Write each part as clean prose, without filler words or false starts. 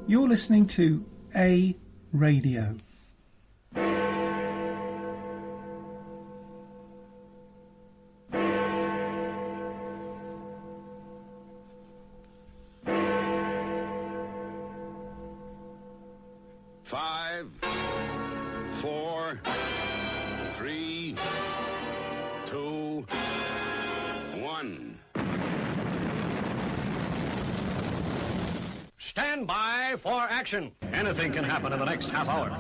You're listening to A Radio. Five, four, three, two, one. Stand by for action. Anything can happen in the next half hour.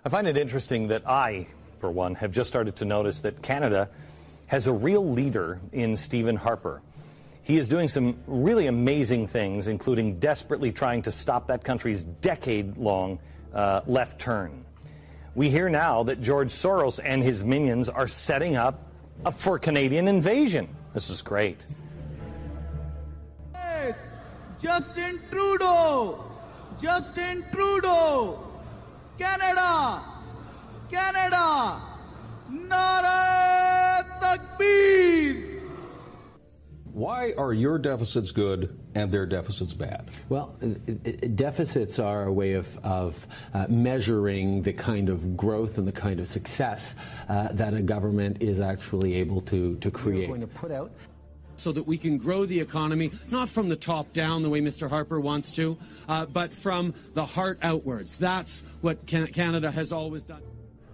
I find it interesting that I, for one, have just started to notice that Canada has a real leader in Stephen Harper. He is doing some really amazing things, including desperately trying to stop that country's decade-long left turn. We hear now that George Soros and his minions are setting up for Canadian invasion. This is great. Hey, Justin Trudeau! Justin Trudeau! Canada! Canada! Nara Takbir! Why are your deficits good and their deficits bad? Well, deficits are a way of measuring the kind of growth and the kind of success that a government is actually able to create. We're going to put out so that we can grow the economy, not from the top down the way Mr. Harper wants to, but from the heart outwards. That's what Canada has always done.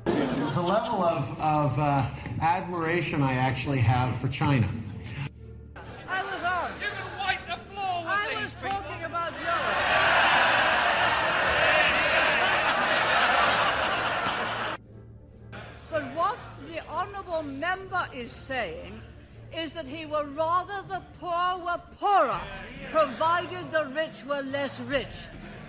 There's a level of admiration I actually have for China. I was on. You can wipe the floor with I these was people. talking about Europe. But what the honourable member is saying is that he would rather the poor were poorer, provided the rich were less rich.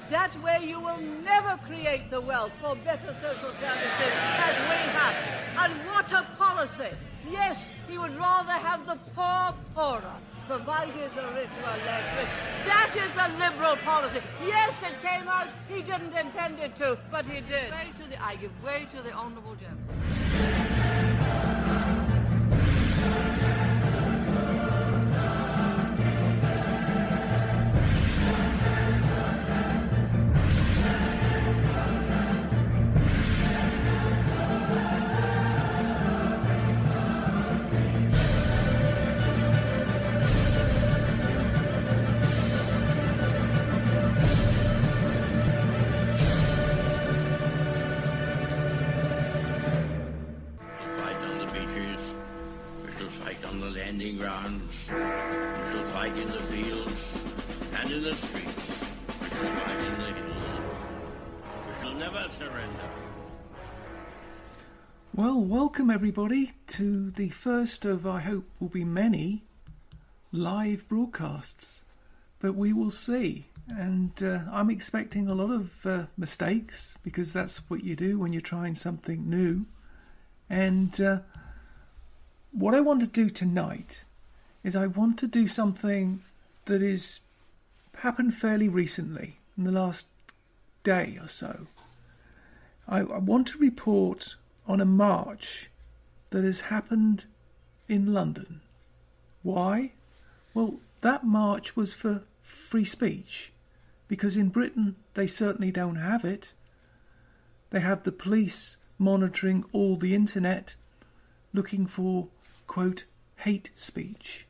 That way you will never create the wealth for better social services as we have. And what a policy! Yes, he would rather have the poor poorer, provided the rich were less rich. That is a liberal policy. Yes, it came out, he didn't intend it to, but he did. I give way to the honourable gentleman. landing grounds. We shall fight in the fields and in the streets. We shall fight in the hills. We shall never surrender. Well, welcome everybody to the first of, I hope, will be many live broadcasts. But we will see. And I'm expecting a lot of mistakes, because that's what you do when you're trying something new. And what I want to do tonight is I want to do something that is happened fairly recently, in the last day or so. I want to report on a march that has happened in London. Why? Well, that march was for free speech, because in Britain they certainly don't have it. They have the police monitoring all the internet, looking for, quote, hate speech.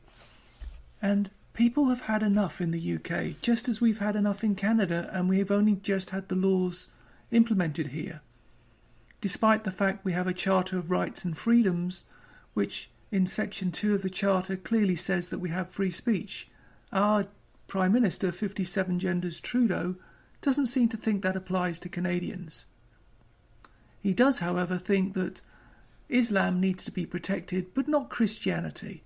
And people have had enough in the UK, just as we've had enough in Canada, and we have only just had the laws implemented here. Despite the fact we have a Charter of Rights and Freedoms, which in Section 2 of the Charter clearly says that we have free speech. Our Prime Minister, 57 Genders Trudeau, doesn't seem to think that applies to Canadians. He does, however, think that Islam needs to be protected, but not Christianity.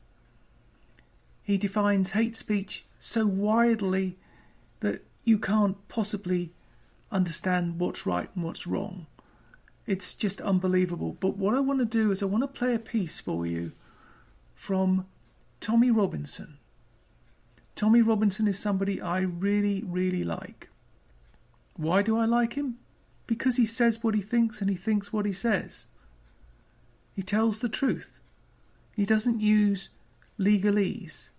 He defines hate speech so widely that you can't possibly understand what's right and what's wrong. It's just unbelievable. But what I want to do is I want to play a piece for you from Tommy Robinson. Tommy Robinson is somebody I really, really like. Why do I like him? Because he says what he thinks and he thinks what he says. He tells the truth. He doesn't use legalese.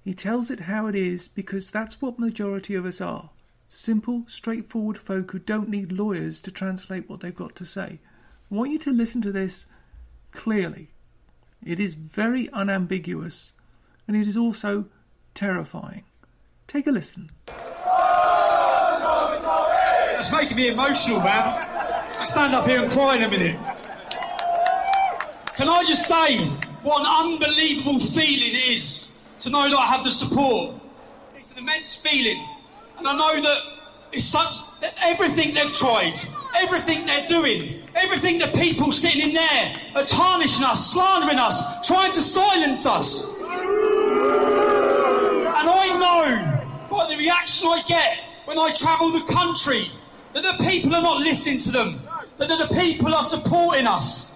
He tells it how it is, because that's what majority of us are. Simple, straightforward folk who don't need lawyers to translate what they've got to say. I want you to listen to this clearly. It is very unambiguous, and it is also terrifying. Take a listen. It's making me emotional, man. I stand up here and cry in a minute. Can I just say what an unbelievable feeling it is to know that I have the support. It's an immense feeling. And I know that it's such that everything they've tried, everything they're doing, everything the people sitting in there are tarnishing us, slandering us, trying to silence us. And I know by the reaction I get when I travel the country that the people are not listening to them, that the people are supporting us.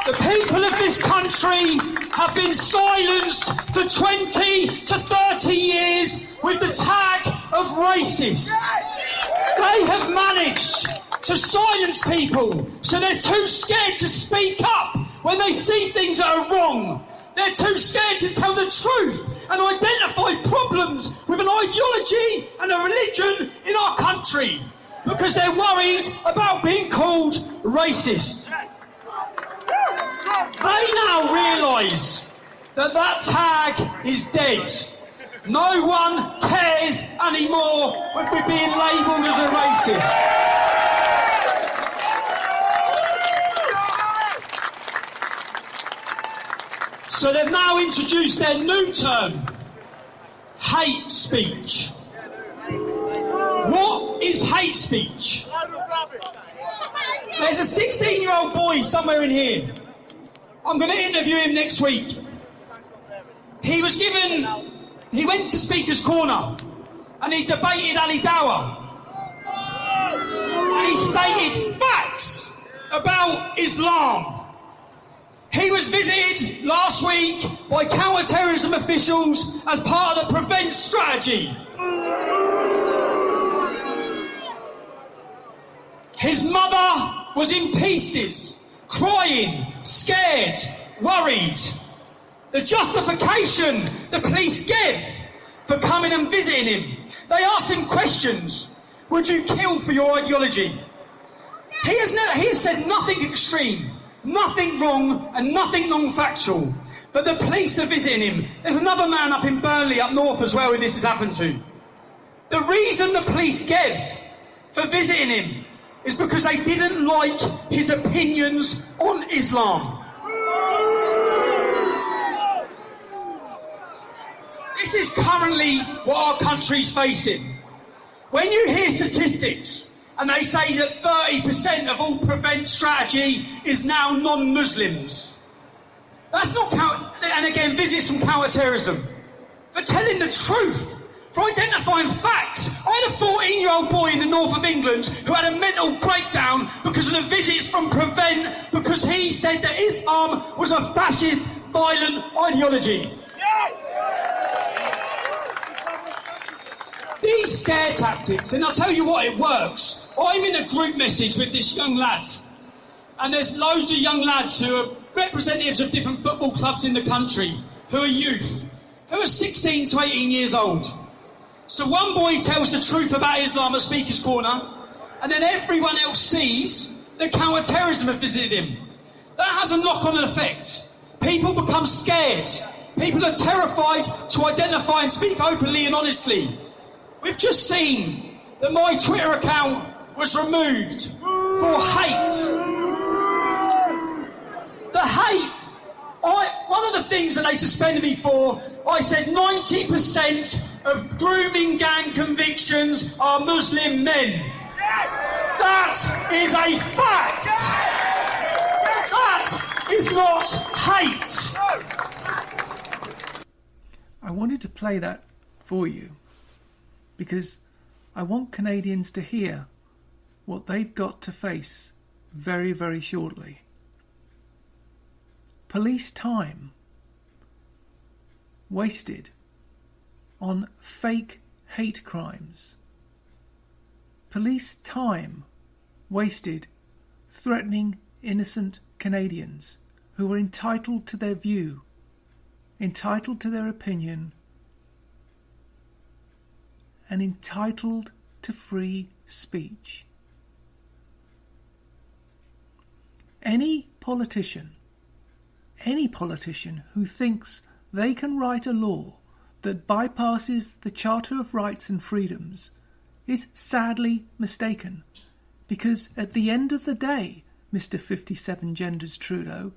The people of this country have been silenced for 20 to 30 years with the tag of racist. They have managed to silence people, so they're too scared to speak up when they see things that are wrong. They're too scared to tell the truth and identify problems with an ideology and a religion in our country, because they're worried about being called racist. They now realise that that tag is dead. No one cares anymore when we're being labelled as a racist. So they've now introduced their new term, hate speech. What is hate speech? There's a 16-year-old boy somewhere in here. I'm going to interview him next week. He went to Speaker's Corner and he debated Ali Dawah. And he stated facts about Islam. He was visited last week by counter-terrorism officials as part of the Prevent strategy. His mother was in pieces, crying, scared, worried. The justification the police gave for coming and visiting him, they asked him questions. Would you kill for your ideology? He has said nothing extreme, nothing wrong and nothing non-factual. But the police are visiting him. There's another man up in Burnley, up north as well, who this has happened to. The reason the police gave for visiting him is because they didn't like his opinions on Islam. This is currently what our country's facing. When you hear statistics and they say that 30% of all Prevent strategy is now non-Muslims, that's not and again, visits from counter-terrorism. For telling the truth, for identifying facts. I had a 14-year-old boy in the north of England who had a mental breakdown because of the visits from Prevent, because he said that Islam was a fascist, violent ideology. These scare tactics, and I'll tell you what, it works. I'm in a group message with this young lad, and there's loads of young lads who are representatives of different football clubs in the country, who are youth, who are 16 to 18 years old. So one boy tells the truth about Islam at Speaker's Corner, and then everyone else sees that counter-terrorism have visited him. That has a knock-on effect. People become scared. People are terrified to identify and speak openly and honestly. We've just seen that my Twitter account was removed for hate. The hate, one of the things that they suspended me for, I said 90% of grooming gang convictions are Muslim men. That is a fact. That is not hate. I wanted to play that for you because I want Canadians to hear what they've got to face very, very shortly. Police time wasted on fake hate crimes. Police time wasted threatening innocent Canadians who are entitled to their view, entitled to their opinion, and entitled to free speech. Any politician who thinks they can write a law that bypasses the Charter of Rights and Freedoms is sadly mistaken, because at the end of the day, Mr. 57 Genders Trudeau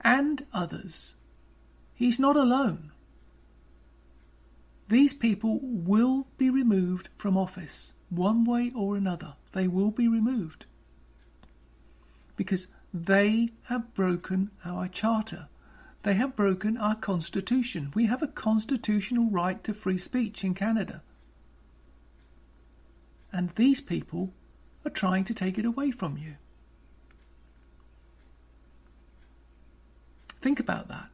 and others, he's not alone. These people will be removed from office, one way or another. They will be removed because they have broken our charter. They have broken our constitution. We have a constitutional right to free speech in Canada. And these people are trying to take it away from you. Think about that.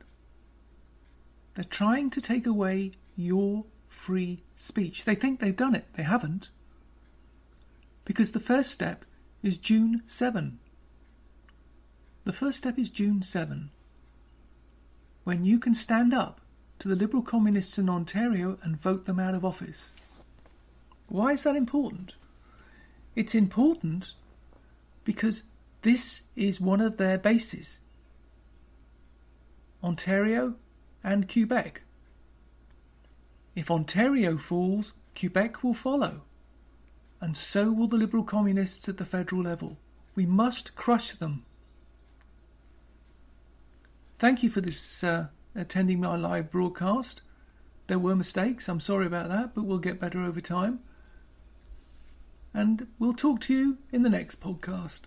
They're trying to take away your free speech. They think they've done it. They haven't. Because the first step is June 7. The first step is June 7, when you can stand up to the Liberal Communists in Ontario and vote them out of office. Why is that important? It's important because this is one of their bases. Ontario and Quebec. If Ontario falls, Quebec will follow. And so will the Liberal Communists at the federal level. We must crush them. Thank you for this attending my live broadcast. There were mistakes, I'm sorry about that, but we'll get better over time. And we'll talk to you in the next podcast.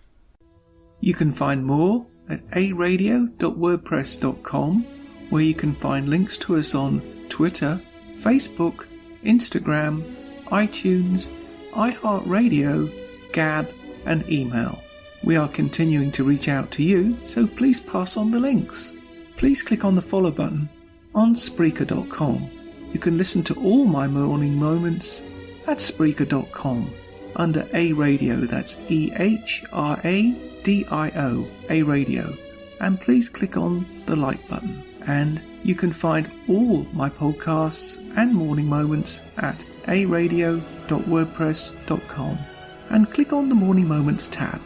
You can find more at aradio.wordpress.com, where you can find links to us on Twitter, Facebook, Instagram, iTunes, iHeartRadio, Gab and email. We are continuing to reach out to you, so please pass on the links. Please click on the follow button on Spreaker.com. You can listen to all my morning moments at Spreaker.com under A Radio, that's EHRADIO, A Radio. And please click on the like button. And you can find all my podcasts and morning moments at aradio.wordpress.com and click on the Morning Moments tab.